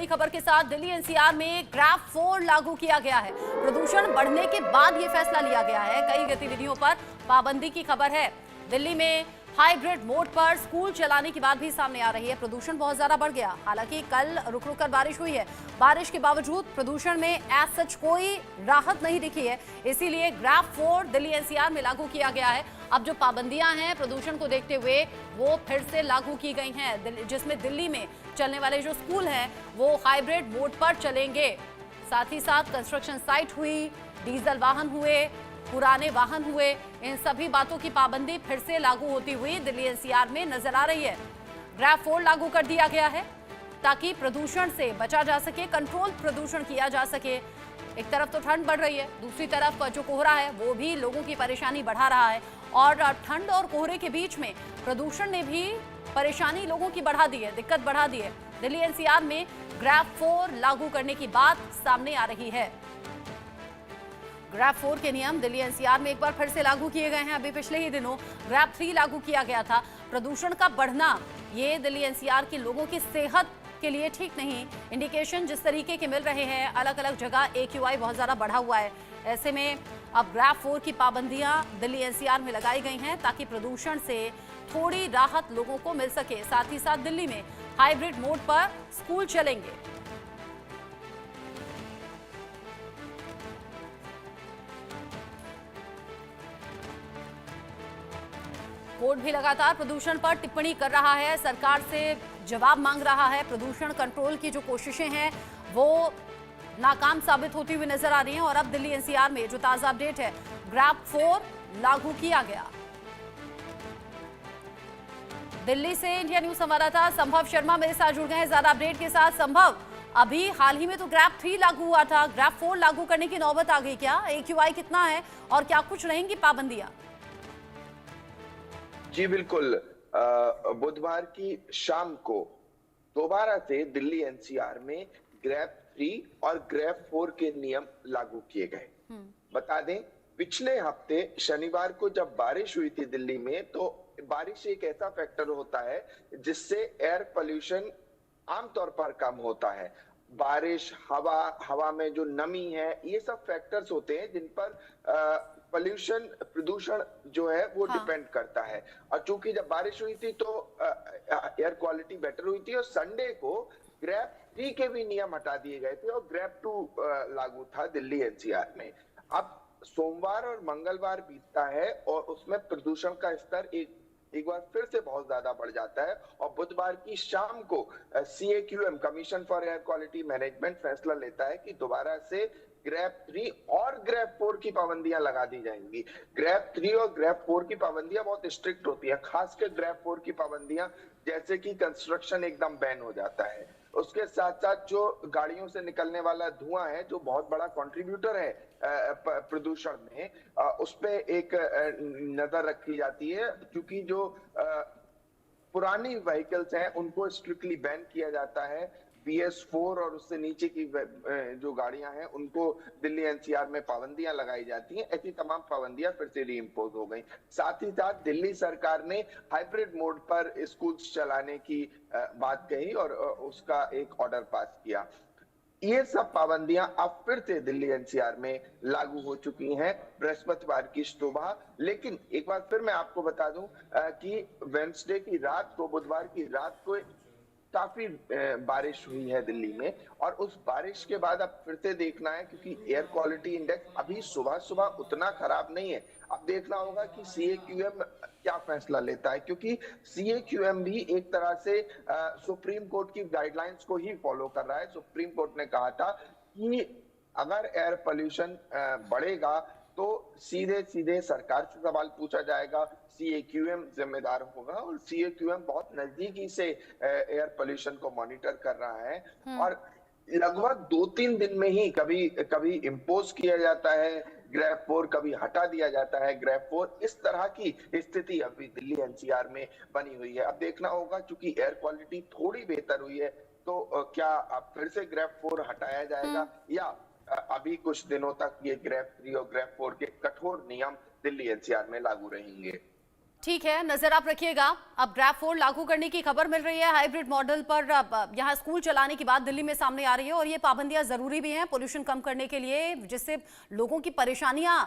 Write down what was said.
खबर के साथ दिल्ली एनसीआर में ग्राफ 4 लागू किया गया है। प्रदूषण बढ़ने के बाद ये फैसला लिया गया है। कई गतिविधियों पर पाबंदी की खबर है। दिल्ली में हाइब्रिड मोड पर स्कूल चलाने की बात भी सामने आ रही है। प्रदूषण बहुत ज्यादा बढ़ गया। हालांकि कल रुक रुक कर बारिश हुई है। बारिश के बावजूद प्रदूषण में एज सच कोई राहत नहीं दिखी है। इसीलिए ग्राफ 4 दिल्ली एनसीआर में लागू किया गया है। अब जो पाबंदियां हैं प्रदूषण को देखते हुए वो फिर से लागू की गई हैं, जिसमें दिल्ली में चलने वाले जो स्कूल हैं वो हाइब्रिड मोड पर चलेंगे। साथ ही साथ कंस्ट्रक्शन साइट हुई, डीजल वाहन हुए, पुराने वाहन हुए, इन सभी बातों की पाबंदी फिर से लागू होती हुई दिल्ली एनसीआर में नजर आ रही है। ग्राफ 4 लागू कर दिया गया है ताकि प्रदूषण से बचा जा सके, कंट्रोल प्रदूषण किया जा सके। एक तरफ तो ठंड बढ़ रही है, दूसरी तरफ जो कोहरा है वो भी लोगों की परेशानी बढ़ा रहा है और ठंड और कोहरे के बीच में प्रदूषण ने भी परेशानी लोगों की बढ़ा दी है, दिक्कत बढ़ा दी है। दिल्ली एनसीआर में ग्राफ 4 लागू करने की बात सामने आ रही है। ग्राफ 4 के नियम दिल्ली एनसीआर में एक बार फिर से लागू किए गए हैं। अभी पिछले ही दिनों ग्राफ 3 लागू किया गया था। प्रदूषण का बढ़ना ये दिल्ली एनसीआर के लोगों की सेहत के लिए ठीक नहीं। इंडिकेशन जिस तरीके के मिल रहे हैं, अलग अलग जगह AQI बहुत ज़्यादा बढ़ा हुआ है। ऐसे में अब ग्राफ 4 की पाबंदियां दिल्ली एनसीआर में लगाई गई हैं ताकि प्रदूषण से थोड़ी राहत लोगों को मिल सके। साथ ही साथ दिल्ली में हाइब्रिड मोड पर स्कूल चलेंगे। कोर्ट भी लगातार प्रदूषण पर टिप्पणी कर रहा है, सरकार से जवाब मांग रहा है। प्रदूषण कंट्रोल की जो कोशिशें हैं वो नाकाम साबित होती हुई नजर आ रही हैं और अब दिल्ली एनसीआर में जो ताजा अपडेट है, ग्राफ 4 लागू किया गया। दिल्ली से इंडिया न्यूज संवाददाता संभव शर्मा मेरे साथ जुड़ गए हैं ज्यादा अपडेट के साथ। संभव, अभी हाल ही में तो ग्राफ 3 लागू हुआ था, ग्राफ 4 लागू करने की नौबत आ गई क्या? AQI कितना है और क्या कुछ रहेंगी पाबंदियां? जी बिल्कुल। बुधवार की शाम को दोबारा से दिल्ली एनसीआर में ग्रेफ 3 और ग्रेफ 4 के नियम लागू किए गए। बता दें, पिछले हफ्ते शनिवार को जब बारिश हुई थी दिल्ली में, तो बारिश एक ऐसा फैक्टर होता है जिससे एयर पोल्यूशन आमतौर पर कम होता है। बारिश, हवा में जो नमी है, ये सब फैक्टर्स होते हैं जिन पर प्रदूषण जो है वो डिपेंड करता है। और चूंकि जब बारिश हुई थी तो एयर क्वालिटी बेटर हुई थी और संडे को ग्रेफ 3 के भी नियम हटा दिए गए थे और ग्रेफ 2 लागू था दिल्ली एनसीआर में। अब सोमवार और मंगलवार बीतता है और उसमें प्रदूषण का स्तर एक बार फिर से बहुत ज्यादा बढ़ जाता है और बुधवार की शाम को CAQM, commission for air quality management, फैसला लेता है कि दोबारा से ग्रेफ 3 और ग्रेफ 4 की पाबंदियां लगा दी जाएंगी। ग्रेफ 3 और ग्रेफ 4 की पाबंदियां बहुत स्ट्रिक्ट होती है, खासकर ग्रेफ 4 की पाबंदियां, जैसे कि कंस्ट्रक्शन एकदम बैन हो जाता है। उसके साथ साथ जो गाड़ियों से निकलने वाला धुआं है, जो बहुत बड़ा कंट्रीब्यूटर है प्रदूषण में, उस पे एक नजर रखी जाती है, क्योंकि जो पुरानी व्हीकल्स हैं उनको स्ट्रिक्टली बैन किया जाता है। BS4 और उससे नीचे की जो गाड़ियां हैं उनको दिल्ली एनसीआर में पाबंदियां लगाई जाती हैं। ऐसी तमाम पाबंदियां फिर से रीइंपोज हो गई। साथ ही साथ दिल्ली सरकार ने हाइब्रिड मोड पर स्कूल चलाने की बात कही और उसका एक ऑर्डर पास किया। ये सब पाबंदियां अब फिर से दिल्ली एनसीआर में लागू हो चुकी हैं बृहस्पतिवार की सुबह। लेकिन एक बार फिर मैं आपको बता दूं कि वेडनेसडे की रात को, बुधवार की रात को काफी बारिश हुई है दिल्ली में और उस बारिश के बाद अब फिर से देखना है, क्योंकि एयर क्वालिटी इंडेक्स अभी सुबह सुबह उतना खराब नहीं है। अब देखना होगा कि CAQM क्या फैसला लेता है, क्योंकि CAQM भी एक तरह से सुप्रीम कोर्ट की गाइडलाइंस को ही फॉलो कर रहा है। सुप्रीम कोर्ट ने कहा था कि अगर एयर पोल्यूशन बढ़ेगा तो सीधे सीधे सरकार से सवाल पूछा जाएगा, CAQM जिम्मेदार होगा और CAQM बहुत नजदीकी से एयर पोल्यूशन को मॉनिटर कर रहा है और लगभग 2-3 दिन में ही कभी इम्पोज किया जाता है ग्रेफ 4, कभी हटा दिया जाता है ग्रेफ 4। इस तरह की स्थिति अभी दिल्ली एनसीआर में बनी हुई है। अब देखना होगा, क्योंकि एयर क्वालिटी थोड़ी बेहतर हुई है, तो क्या अब फिर से ग्रेफ 4 हटाया जाएगा या अभी कुछ दिनों तक ये ग्रेफ 3 और ग्रेफ 4 के कठोर नियम दिल्ली एनसीआर में लागू रहेंगे। ठीक है, नजर आप रखिएगा। अब ग्रैब 4 लागू करने की खबर मिल रही है हाइब्रिड मॉडल पर। अब यहाँ स्कूल चलाने की बात दिल्ली में सामने आ रही है और ये पाबंदियां जरूरी भी हैं पोल्यूशन कम करने के लिए, जिससे लोगों की परेशानियां